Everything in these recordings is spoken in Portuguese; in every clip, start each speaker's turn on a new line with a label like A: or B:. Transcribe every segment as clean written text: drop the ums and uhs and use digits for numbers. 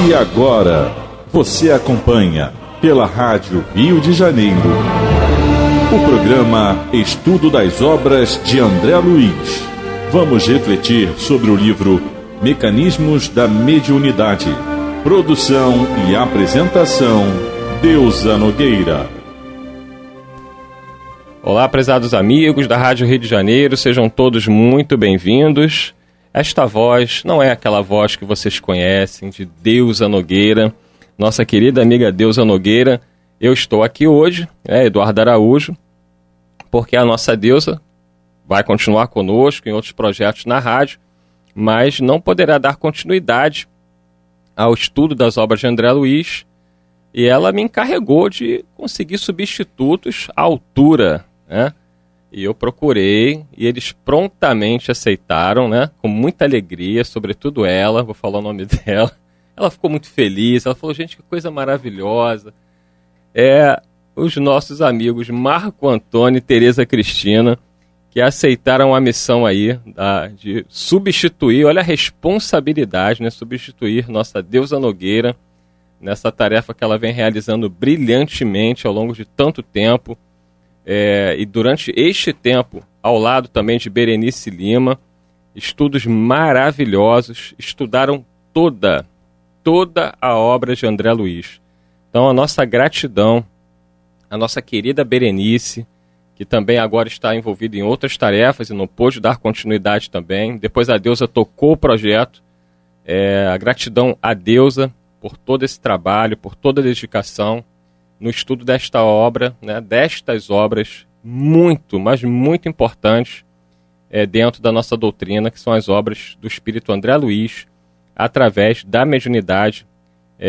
A: E agora, você acompanha pela Rádio Rio de Janeiro o programa Estudo das Obras de André Luiz. Vamos refletir sobre o livro Mecanismos da Mediunidade. Produção e apresentação, Deusa Nogueira.
B: Olá, prezados amigos da Rádio Rio de Janeiro, sejam todos muito bem-vindos. Esta voz não é aquela voz que vocês conhecem de Deusa Nogueira, nossa querida amiga Deusa Nogueira. Eu estou aqui hoje, Eduardo Araújo, porque a nossa Deusa vai continuar conosco em outros projetos na rádio, mas não poderá dar continuidade ao estudo das obras de André Luiz, e ela me encarregou de conseguir substitutos à altura, né? E eu procurei, e eles prontamente aceitaram, né? Com muita alegria, sobretudo ela, vou falar o nome dela. Ela ficou muito feliz, ela falou, gente, que coisa maravilhosa. Os nossos amigos Marco Antônio e Tereza Cristina, que aceitaram a missão aí de substituir, olha a responsabilidade, né? Substituir nossa Deusa Nogueira nessa tarefa que ela vem realizando brilhantemente ao longo de tanto tempo. E durante este tempo, ao lado também de Berenice Lima, estudos maravilhosos, estudaram toda a obra de André Luiz. Então a nossa gratidão, a nossa querida Berenice, que também agora está envolvida em outras tarefas e não pôde dar continuidade também. Depois a Deusa tocou o projeto. A gratidão à Deusa por todo esse trabalho, por toda a dedicação no estudo desta obra, né, destas obras muito, mas muito importantes dentro da nossa doutrina, que são as obras do Espírito André Luiz, através da mediunidade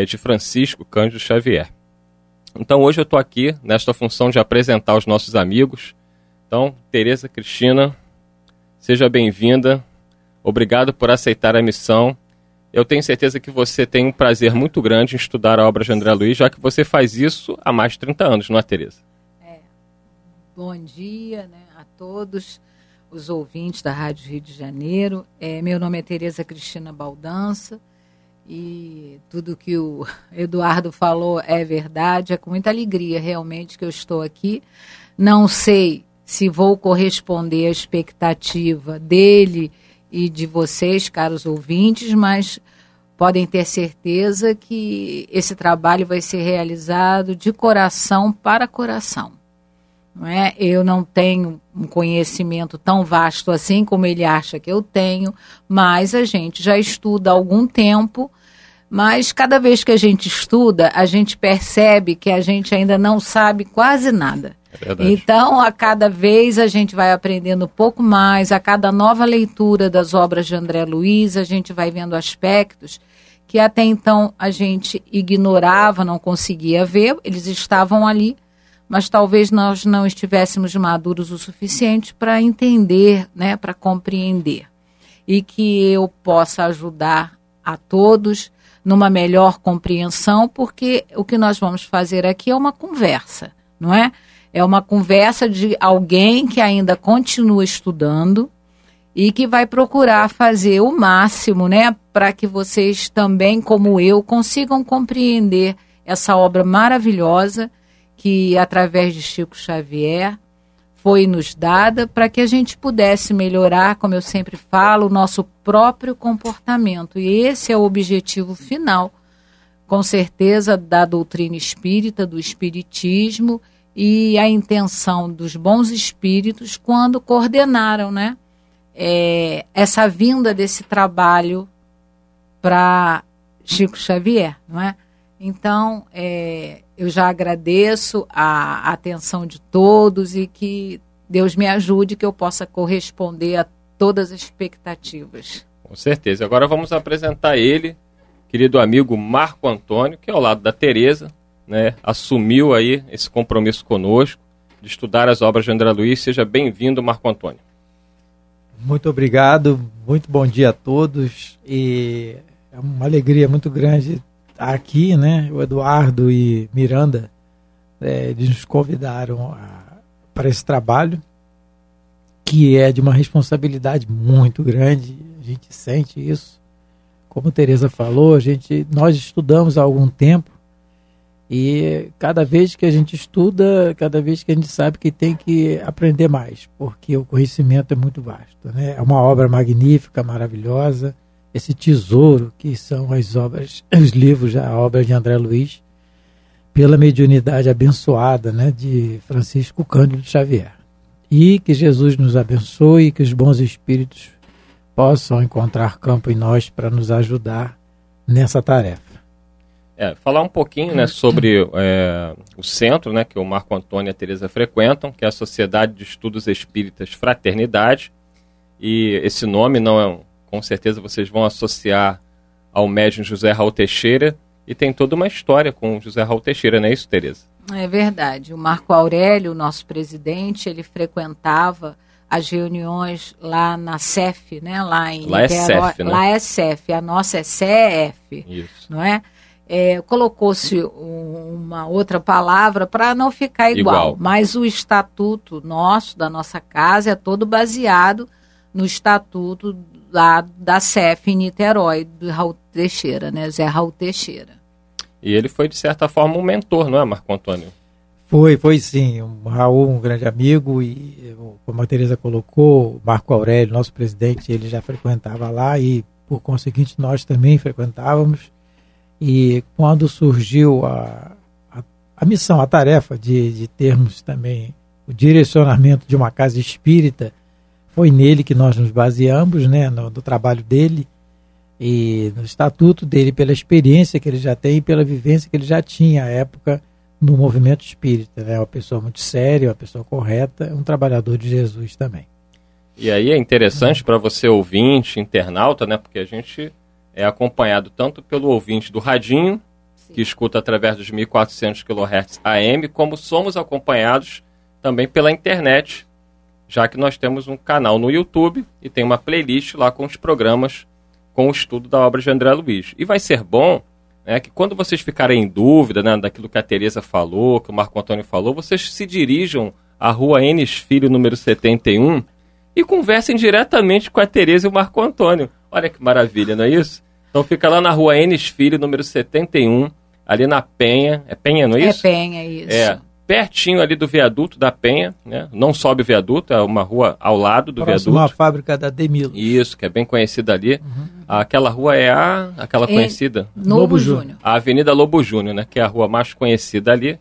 B: de Francisco Cândido Xavier. Então hoje eu estou aqui nesta função de apresentar os nossos amigos. Então, Tereza Cristina, seja bem-vinda, obrigado por aceitar a missão. Eu tenho certeza que você tem um prazer muito grande em estudar a obra de André Luiz, já que você faz isso há mais de 30 anos, não é, Tereza?
C: Bom dia, né, a todos os ouvintes da Rádio Rio de Janeiro. Meu nome é Tereza Cristina Baldança e tudo que o Eduardo falou é verdade. É com muita alegria realmente que eu estou aqui. Não sei se vou corresponder à expectativa dele e de vocês, caros ouvintes, mas podem ter certeza que esse trabalho vai ser realizado de coração para coração. Não é? Eu não tenho um conhecimento tão vasto assim como ele acha que eu tenho, mas a gente já estuda há algum tempo, mas cada vez que a gente estuda, a gente percebe que a gente ainda não sabe quase nada. Então, a cada vez a gente vai aprendendo um pouco mais, a cada nova leitura das obras de André Luiz, a gente vai vendo aspectos que até então a gente ignorava, não conseguia ver, eles estavam ali, mas talvez nós não estivéssemos maduros o suficiente para entender, né, para compreender. E que eu possa ajudar a todos numa melhor compreensão, porque o que nós vamos fazer aqui é uma conversa, não é? É uma conversa de alguém que ainda continua estudando e que vai procurar fazer o máximo, né, para que vocês também, como eu, consigam compreender essa obra maravilhosa que, através de Chico Xavier, foi nos dada para que a gente pudesse melhorar, como eu sempre falo, o nosso próprio comportamento. E esse é o objetivo final, com certeza, da doutrina espírita, do espiritismo, e a intenção dos bons espíritos quando coordenaram, né, essa vinda desse trabalho para Chico Xavier, não é? Então, eu já agradeço a atenção de todos e que Deus me ajude, que eu possa corresponder a todas as expectativas.
B: Com certeza. Agora vamos apresentar ele, querido amigo Marco Antônio, que é ao lado da Tereza, né, assumiu aí esse compromisso conosco de estudar as obras de André Luiz. Seja bem-vindo, Marco Antônio.
D: Muito obrigado, muito bom dia a todos. E é uma alegria muito grande estar aqui, né? O Eduardo e Miranda eles nos convidaram para esse trabalho, que é de uma responsabilidade muito grande, a gente sente isso, como Tereza falou, nós estudamos há algum tempo e cada vez que a gente estuda, cada vez que a gente sabe que tem que aprender mais, porque o conhecimento é muito vasto, né? É uma obra magnífica, maravilhosa, esse tesouro que são as obras, os livros, a obra de André Luiz, pela mediunidade abençoada, né, de Francisco Cândido Xavier. E que Jesus nos abençoe e que os bons espíritos possam encontrar campo em nós para nos ajudar nessa tarefa.
B: Falar um pouquinho, né, sobre o centro, né, que o Marco Antônio e a Tereza frequentam, que é a Sociedade de Estudos Espíritas Fraternidade. E esse nome com certeza vocês vão associar ao médium José Raul Teixeira, e tem toda uma história com o José Raul Teixeira, não é isso, Tereza? É verdade. O Marco Aurélio, nosso presidente, ele frequentava as reuniões lá na CEF, né, lá em Niterói. É CEF, né? Lá é CEF, a nossa é CEF, isso. Não é? Colocou-se uma outra palavra para não ficar igual, mas o estatuto nosso, da nossa casa, é todo baseado no estatuto lá da CEF em Niterói, do Raul Teixeira, né, Zé Raul Teixeira. E ele foi, de certa forma, um mentor, não é, Marco Antônio?
D: Foi sim. O Raul, um grande amigo, e como a Tereza colocou, o Marco Aurélio, nosso presidente, ele já frequentava lá e, por conseguinte, nós também frequentávamos. E quando surgiu a missão, a tarefa de termos também o direcionamento de uma casa espírita, foi nele que nós nos baseamos, né, no trabalho dele e no estatuto dele, pela experiência que ele já tem e pela vivência que ele já tinha à época no movimento espírita. Né? Uma pessoa muito séria, uma pessoa correta, um trabalhador de Jesus também. E aí é interessante para você ouvinte, internauta, né, porque a gente é acompanhado tanto pelo ouvinte do radinho, sim, que escuta através dos 1400 kHz AM, como somos acompanhados também pela internet, já que nós temos um canal no YouTube e tem uma playlist lá com os programas com o estudo da obra de André Luiz. E vai ser bom, né, que quando vocês ficarem em dúvida, né, daquilo que a Tereza falou, que o Marco Antônio falou, vocês se dirijam à Rua Enes Filho, número 71, e conversem diretamente com a Tereza e o Marco Antônio. Olha que maravilha, não é isso? Então fica lá na Rua Enes Filho, número 71, ali na Penha. É Penha, não é isso? É Penha, isso. Pertinho ali do viaduto da Penha, né? Não sobe o viaduto, é uma rua ao lado do viaduto. Uma fábrica da Demilo. Isso, que é bem conhecida ali. Uhum. Aquela rua é aquela conhecida? Lobo Júnior. A Avenida Lobo Júnior, né? Que é a rua mais conhecida ali.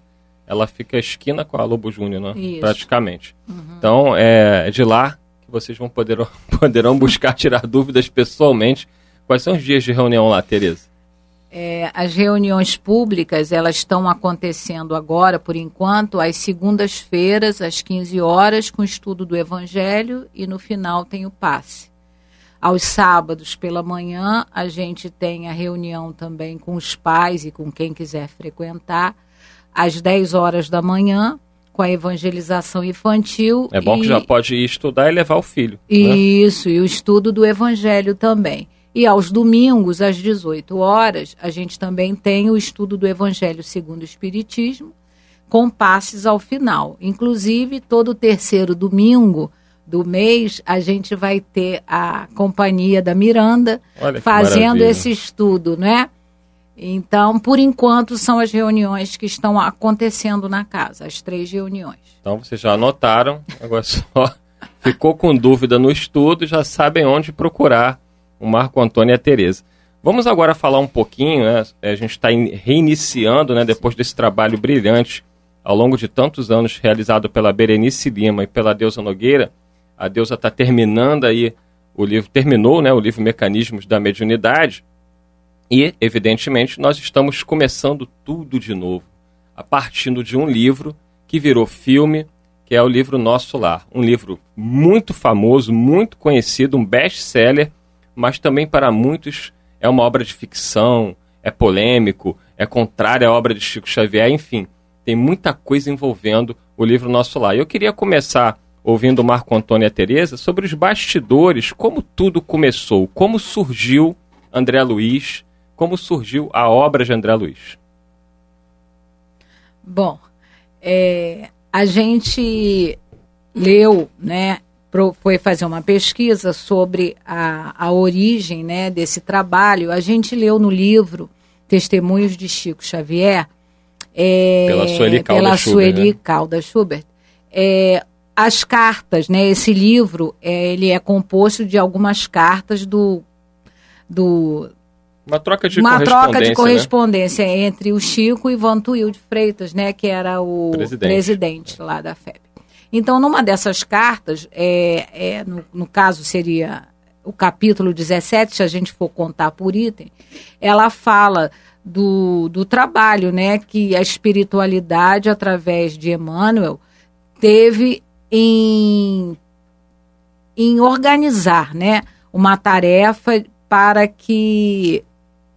D: Ela fica esquina com a Lobo Júnior, né? Isso. Praticamente. Uhum. Então, é de lá que vocês poderão buscar tirar dúvidas pessoalmente. Quais são os dias de reunião lá, Tereza? As reuniões públicas, elas estão acontecendo agora, por enquanto, às segundas-feiras, às 15 horas, com o estudo do Evangelho, e no final tem o passe. Aos sábados, pela manhã, a gente tem a reunião também com os pais e com quem quiser frequentar, às 10 horas da manhã, com a evangelização infantil. É bom que já pode ir estudar e levar o filho. Isso, né? E o estudo do Evangelho também. E aos domingos, às 18 horas, a gente também tem o estudo do Evangelho segundo o Espiritismo, com passes ao final. Inclusive, todo terceiro domingo do mês, a gente vai ter a companhia da Miranda fazendo esse estudo, né? Então, por enquanto, são as reuniões que estão acontecendo na casa, as 3 reuniões. Então, vocês já anotaram, agora só ficou com dúvida no estudo, já sabem onde procurar o Marco Antônio e a Tereza. Vamos agora falar um pouquinho, né? A gente está reiniciando, né, depois desse trabalho brilhante, ao longo de tantos anos, realizado pela Berenice Lima e pela Deusa Nogueira. A Deusa está terminando aí o livro, terminou, né, o livro Mecanismos da Mediunidade, e, evidentemente, nós estamos começando tudo de novo, a partir de um livro que virou filme, que é o livro Nosso Lar. Um livro muito famoso, muito conhecido, um best-seller, mas também para muitos é uma obra de ficção, é polêmico, é contrário à obra de Chico Xavier, enfim, tem muita coisa envolvendo o livro Nosso Lar. Eu queria começar ouvindo o Marco Antônio e a Tereza sobre os bastidores, como tudo começou, como surgiu André Luiz, como surgiu a obra de André Luiz. Bom, a gente leu, né,
C: foi fazer uma pesquisa sobre a origem, né, desse trabalho. A gente leu no livro Testemunhos de Chico Xavier,
B: pela Sueli
C: Caldas Schubert, as cartas, né, esse livro ele é composto de algumas cartas
B: uma troca de
C: correspondência, né, entre o Chico e Vantuil de Freitas, né, que era o presidente lá da FEB. Então, numa dessas cartas, no caso seria o capítulo 17, se a gente for contar por item, ela fala do trabalho, né, que a espiritualidade, através de Emmanuel, teve em organizar, né, uma tarefa para que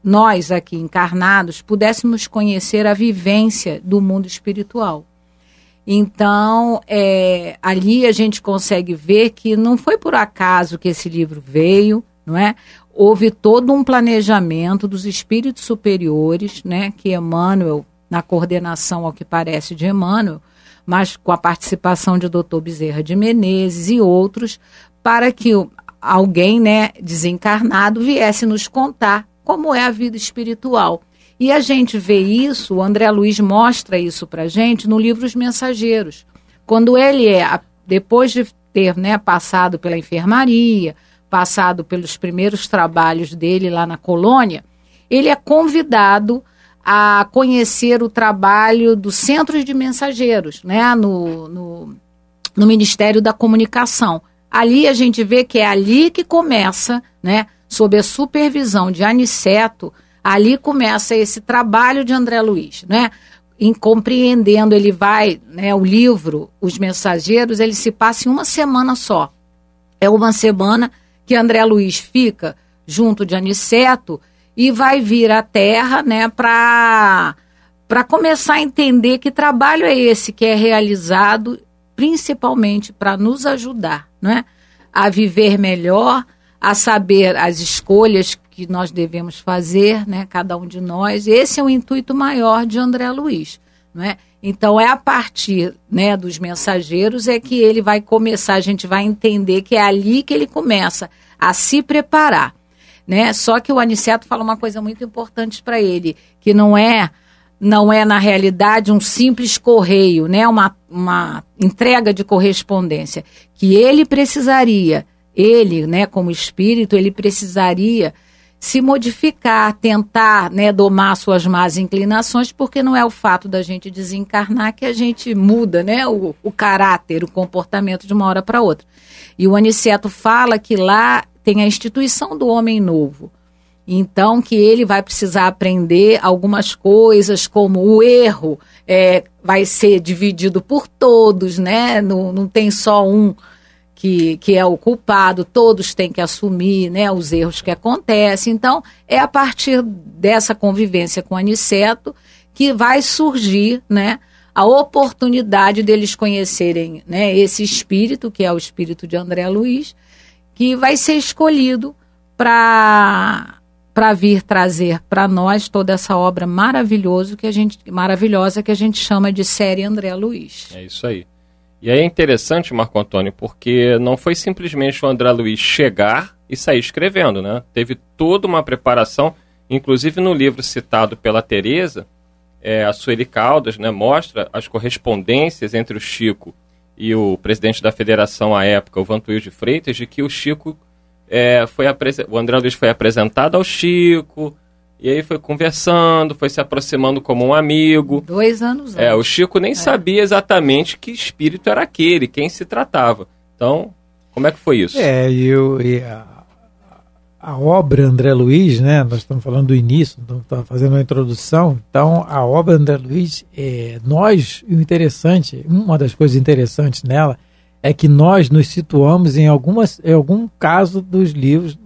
C: nós aqui encarnados pudéssemos conhecer a vivência do mundo espiritual. Então, ali a gente consegue ver que não foi por acaso que esse livro veio, não é? Houve todo um planejamento dos espíritos superiores, né, que Emmanuel, na coordenação, ao que parece, de Emmanuel, mas com a participação de Dr. Bezerra de Menezes e outros, para que alguém, né, desencarnado viesse nos contar como é a vida espiritual. E a gente vê isso, o André Luiz mostra isso para a gente no livro Os Mensageiros. Quando ele depois de ter, né, passado pela enfermaria, passado pelos primeiros trabalhos dele lá na colônia, ele é convidado a conhecer o trabalho dos centros de mensageiros, né, no Ministério da Comunicação. Ali a gente vê que é ali que começa, né, sob a supervisão de Aniceto, ali começa esse trabalho de André Luiz, né? Em compreendendo, ele vai, né, o livro Os Mensageiros, ele se passa em uma semana só. É uma semana que André Luiz fica junto de Aniceto e vai vir à Terra, né, para começar a entender que trabalho é esse que é realizado principalmente para nos ajudar, né, a viver melhor, a saber as escolhas que nós devemos fazer, né, cada um de nós. Esse é o intuito maior de André Luiz, não é? Então, a partir, né, dos mensageiros é que ele vai começar, a gente vai entender que é ali que ele começa a se preparar, né? Só que o Aniceto fala uma coisa muito importante para ele, que não é na realidade um simples correio, né, uma entrega de correspondência, que ele precisaria, né, como espírito, ele precisaria se modificar, tentar, né, domar suas más inclinações, porque não é o fato da gente desencarnar que a gente muda, né, o caráter, o comportamento de uma hora para outra. E o Aniceto fala que lá tem a instituição do homem novo. Então, que ele vai precisar aprender algumas coisas, como o erro vai ser dividido por todos, né? Não tem só um que é o culpado, todos têm que assumir, né, os erros que acontecem. Então, é a partir dessa convivência com Aniceto que vai surgir, né, a oportunidade deles conhecerem, né, esse espírito, que é o espírito de André Luiz, que vai ser escolhido para vir trazer para nós toda essa obra maravilhosa que a gente chama de série André Luiz.
B: É isso aí. E aí é interessante, Marco Antônio, porque não foi simplesmente o André Luiz chegar e sair escrevendo, né? Teve toda uma preparação, inclusive no livro citado pela Tereza, a Sueli Caldas, né, mostra as correspondências entre o Chico e o presidente da federação à época, o Vantuil de Freitas, de que o Chico o André Luiz foi apresentado ao Chico, e aí foi conversando, foi se aproximando como um amigo.
C: 2 anos antes.
B: O Chico nem sabia exatamente que espírito era aquele, quem se tratava. Então, como é que foi isso?
D: A obra André Luiz, né? Nós estamos falando do início, estamos fazendo uma introdução. Então, a obra André Luiz, o interessante, uma das coisas interessantes nela, é que nós nos situamos em algum caso dos livros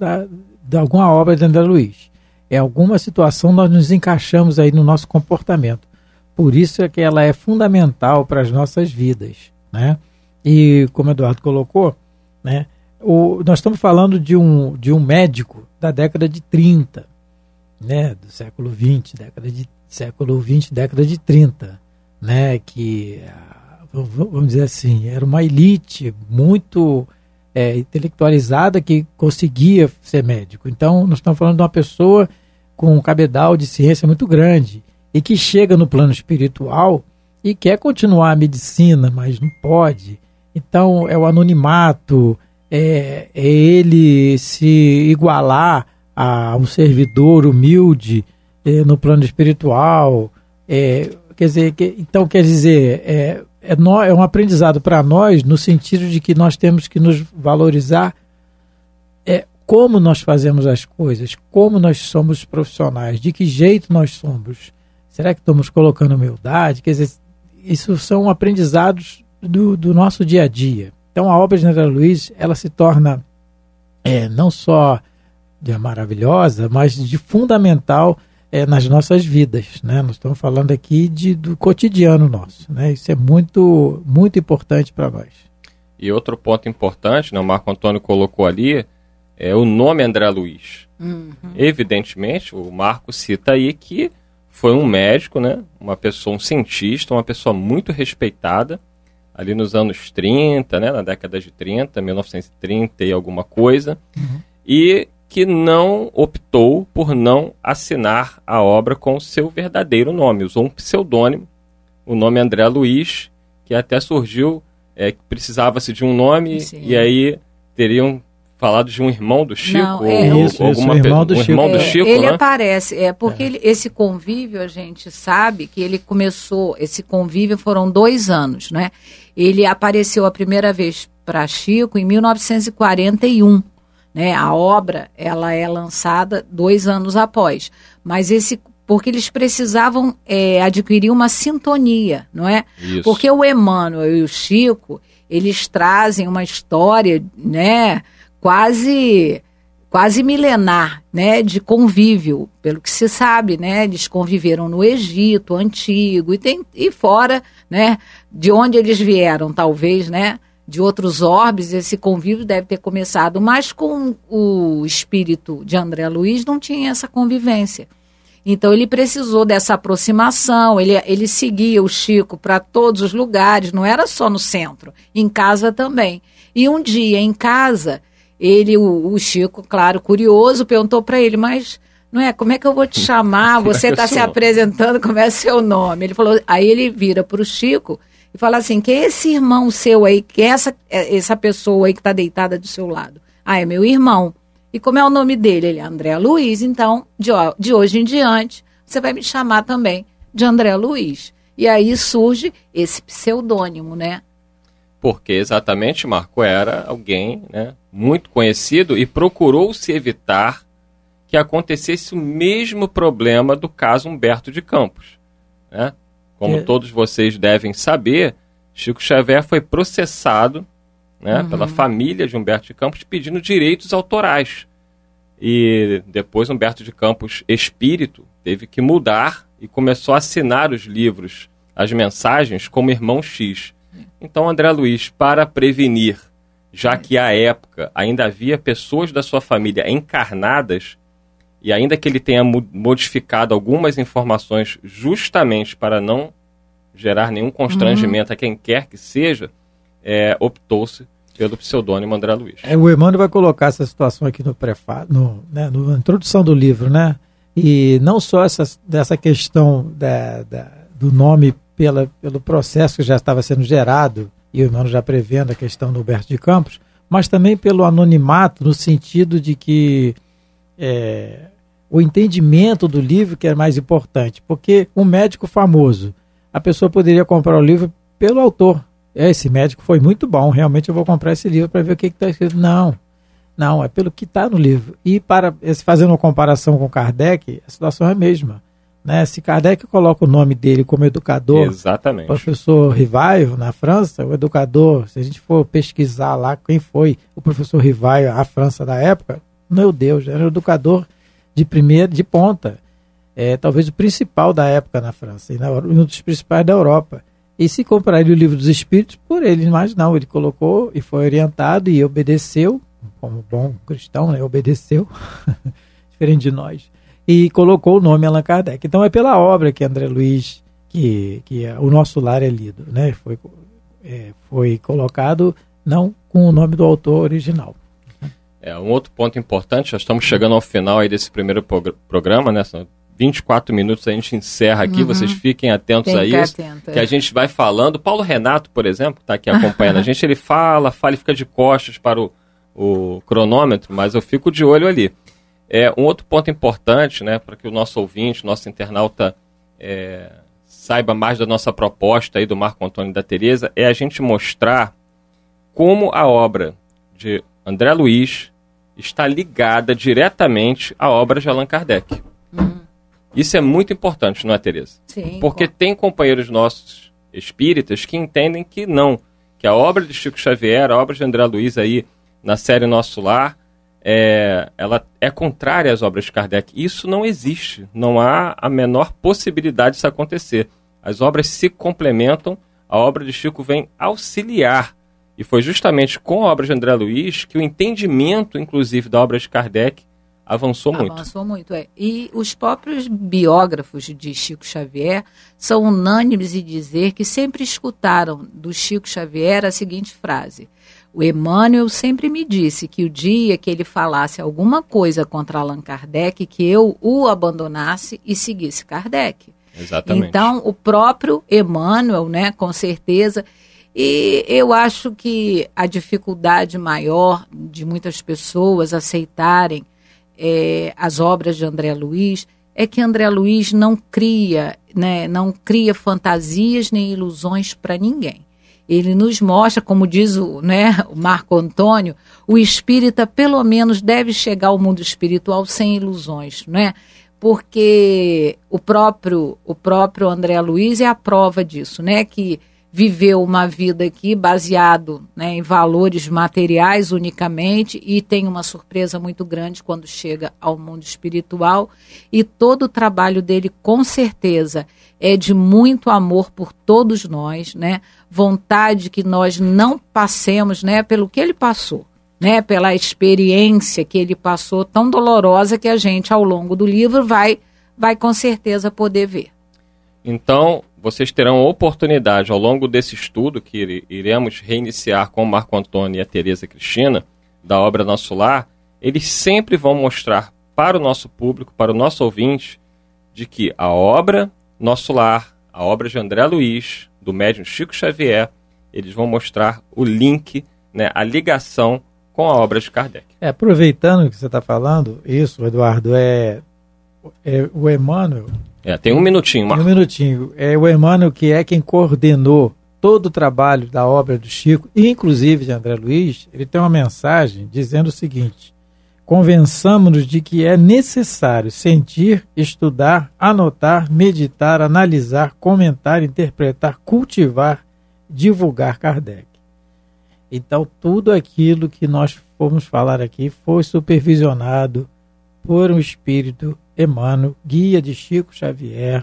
D: de alguma obra de André Luiz. Em alguma situação nós nos encaixamos aí no nosso comportamento. Por isso é que ela é fundamental para as nossas vidas, né? E como o Eduardo colocou, né, nós estamos falando de um médico da década de 30, né, do século XX, década de 30, né, que, vamos dizer assim, era uma elite muito intelectualizada que conseguia ser médico. Então, nós estamos falando de uma pessoa com um cabedal de ciência muito grande e que chega no plano espiritual e quer continuar a medicina, mas não pode. Então, é o anonimato, é ele se igualar a um servidor humilde no plano espiritual. Quer dizer, é um aprendizado para nós no sentido de que nós temos que nos valorizar como nós fazemos as coisas, como nós somos profissionais, de que jeito nós somos. Será que estamos colocando humildade? Quer dizer, isso são aprendizados do nosso dia a dia. Então a obra de André Luiz, ela se torna não só maravilhosa, mas de fundamental nas nossas vidas, né? Nós estamos falando aqui do cotidiano nosso, né? Isso é muito, muito importante para nós.
B: E outro ponto importante, né, o Marco Antônio colocou ali, é o nome André Luiz.
C: Uhum.
B: Evidentemente, o Marco cita aí que foi um médico, né, uma pessoa, um cientista, uma pessoa muito respeitada, ali nos anos 30, né, na década de 30, 1930 e alguma coisa, e que não optou por não assinar a obra com o seu verdadeiro nome, usou um pseudônimo, o nome André Luiz, que até surgiu, precisava-se de um nome. Sim. E aí teriam falado de um irmão do Chico.
C: Não,
B: o irmão do Chico,
C: ele
B: né?
C: aparece, porque esse convívio, a gente sabe que ele começou, esse convívio foram 2 anos, né? Ele apareceu a primeira vez para Chico em 1941. Né, a obra ela é lançada 2 anos após, mas porque eles precisavam adquirir uma sintonia, não é?
B: Isso.
C: Porque o Emmanuel e o Chico, eles trazem uma história, né, quase milenar, né, de convívio, pelo que se sabe, né, eles conviveram no Egito antigo e fora, né, de onde eles vieram, talvez, né, de outros orbes, esse convívio deve ter começado, mas com o espírito de André Luiz não tinha essa convivência. Então ele precisou dessa aproximação, ele seguia o Chico para todos os lugares, não era só no centro, em casa também. E um dia em casa, o Chico, claro, curioso, perguntou para ele, mas como é que eu vou te chamar? Você está se apresentando, como é seu nome? Ele falou, aí ele vira para o Chico e fala assim, quem é esse irmão seu aí, que é essa pessoa aí que está deitada do seu lado? Ah, é meu irmão. E como é o nome dele? Ele é André Luiz, então, de hoje em diante, você vai me chamar também de André Luiz. E aí surge esse pseudônimo, né?
B: Porque exatamente, Marco, era alguém, né, muito conhecido e procurou-se evitar que acontecesse o mesmo problema do caso Humberto de Campos, né? Como todos vocês devem saber, Chico Xavier foi processado, né, pela família de Humberto de Campos pedindo direitos autorais. E depois Humberto de Campos, espírito, teve que mudar e começou a assinar os livros, as mensagens, como Irmão X. Então André Luiz, para prevenir, já que à época ainda havia pessoas da sua família encarnadas, e ainda que ele tenha modificado algumas informações justamente para não gerar nenhum constrangimento a quem quer que seja, optou-se pelo pseudônimo André Luiz.
D: O Emmanuel vai colocar essa situação aqui na introdução do livro, né? E não só dessa questão do nome pelo processo que já estava sendo gerado, e o Emmanuel já prevendo a questão do Humberto de Campos, mas também pelo anonimato, no sentido de que o entendimento do livro que é mais importante, porque um médico famoso, a pessoa poderia comprar o livro pelo autor. Esse médico foi muito bom, realmente eu vou comprar esse livro para ver o que está escrito. Não, é pelo que está no livro. E fazendo uma comparação com Kardec, a situação é a mesma. Né? Se Kardec coloca o nome dele como educador,
B: exatamente,
D: professor Rivaio, na França, o educador, se a gente for pesquisar lá quem foi o professor Rivaio, a França da época, meu Deus, era um educador de ponta, talvez o principal da época na França, e um dos principais da Europa. E se compraria o Livro dos Espíritos por ele, mas não, ele colocou e foi orientado e obedeceu, como bom cristão, né, obedeceu, diferente de nós, e colocou o nome Allan Kardec. Então é pela obra que André Luiz, que o Nosso Lar é lido, né, foi colocado não com o nome do autor original.
B: Um outro ponto importante, já estamos chegando ao final aí desse primeiro programa, né? São 24 minutos, a gente encerra aqui, vocês fiquem atentos a isso, que a gente vai falando. Paulo Renato, por exemplo, que está aqui acompanhando a gente, ele fala e fica de costas para o cronômetro, mas eu fico de olho ali. Um outro ponto importante, né, para que o nosso ouvinte, nosso internauta saiba mais da nossa proposta aí do Marco Antônio e da Teresa, é a gente mostrar como a obra de André Luiz está ligada diretamente à obra de Allan Kardec. Isso é muito importante, não é, Teresa?
C: Sim.
B: Porque tem companheiros nossos espíritas que entendem que não, que a obra de Chico Xavier, a obra de André Luiz aí na série Nosso Lar, ela é contrária às obras de Kardec. Isso não existe, não há a menor possibilidade disso acontecer. As obras se complementam, a obra de Chico vem auxiliar. E foi justamente com a obra de André Luiz que o entendimento, inclusive, da obra de Kardec avançou muito.
C: Avançou muito, E os próprios biógrafos de Chico Xavier são unânimes em dizer que sempre escutaram do Chico Xavier a seguinte frase: o Emmanuel sempre me disse que o dia que ele falasse alguma coisa contra Allan Kardec, que eu o abandonasse e seguisse Kardec.
B: Exatamente.
C: Então, o próprio Emmanuel, né, com certeza. E eu acho que a dificuldade maior de muitas pessoas aceitarem as obras de André Luiz é que André Luiz não cria fantasias nem ilusões para ninguém. Ele nos mostra, como diz o Marco Antônio, o espírita pelo menos deve chegar ao mundo espiritual sem ilusões, né? Porque o próprio André Luiz é a prova disso, né? Que viveu uma vida aqui baseado, em valores materiais unicamente, e tem uma surpresa muito grande quando chega ao mundo espiritual, e todo o trabalho dele com certeza é de muito amor por todos nós, vontade que nós não passemos, pelo que ele passou, pela experiência que ele passou tão dolorosa que a gente ao longo do livro vai com certeza poder ver.
B: Então, vocês terão a oportunidade, ao longo desse estudo, que iremos reiniciar com o Marco Antônio e a Teresa Cristina, da obra Nosso Lar, eles sempre vão mostrar para o nosso público, para o nosso ouvinte, de que a obra Nosso Lar, a obra de André Luiz, do médium Chico Xavier, eles vão mostrar o link, a ligação com a obra de Kardec.
D: Aproveitando que você está falando, isso, Eduardo, o Emmanuel...
B: Tem um minutinho, Marco.
D: Um minutinho. É o Emmanuel que é quem coordenou todo o trabalho da obra do Chico, inclusive de André Luiz. Ele tem uma mensagem dizendo o seguinte: convençamos-nos de que é necessário sentir, estudar, anotar, meditar, analisar, comentar, interpretar, cultivar, divulgar Kardec. Então, tudo aquilo que nós fomos falar aqui foi supervisionado por um espírito Emmanuel, guia de Chico Xavier,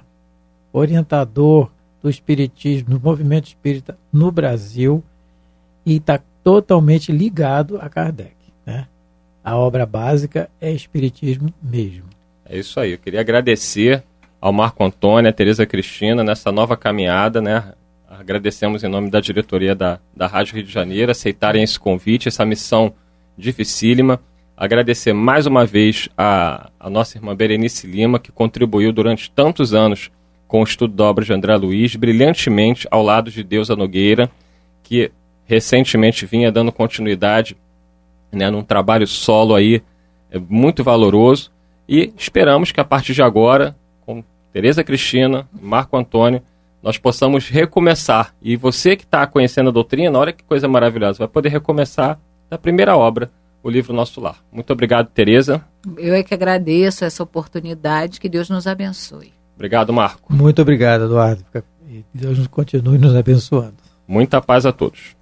D: orientador do espiritismo, do movimento espírita no Brasil, e está totalmente ligado a Kardec, A obra básica é espiritismo mesmo.
B: É isso aí. Eu queria agradecer ao Marco Antônio, a Teresa Cristina, nessa nova caminhada, Agradecemos em nome da diretoria da Rádio Rio de Janeiro aceitarem esse convite, essa missão dificílima. Agradecer mais uma vez a nossa irmã Berenice Lima, que contribuiu durante tantos anos com o estudo da obra de André Luiz, brilhantemente ao lado de Deusa Nogueira, que recentemente vinha dando continuidade num trabalho solo aí, muito valoroso, e esperamos que a partir de agora, com Teresa Cristina e Marco Antônio, nós possamos recomeçar. E você que está conhecendo a doutrina, olha que coisa maravilhosa, vai poder recomeçar da primeira obra, o livro Nosso Lar. Muito obrigado, Teresa.
C: Eu é que agradeço essa oportunidade, que Deus nos abençoe.
B: Obrigado, Marco.
D: Muito obrigado, Eduardo. Deus continue nos abençoando.
B: Muita paz a todos.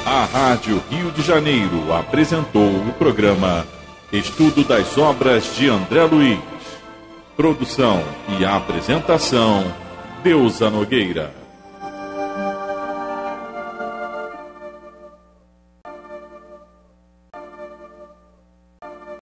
A: A Rádio Rio de Janeiro apresentou o programa Estudo das Obras de André Luiz. Produção e apresentação, Deusa Nogueira.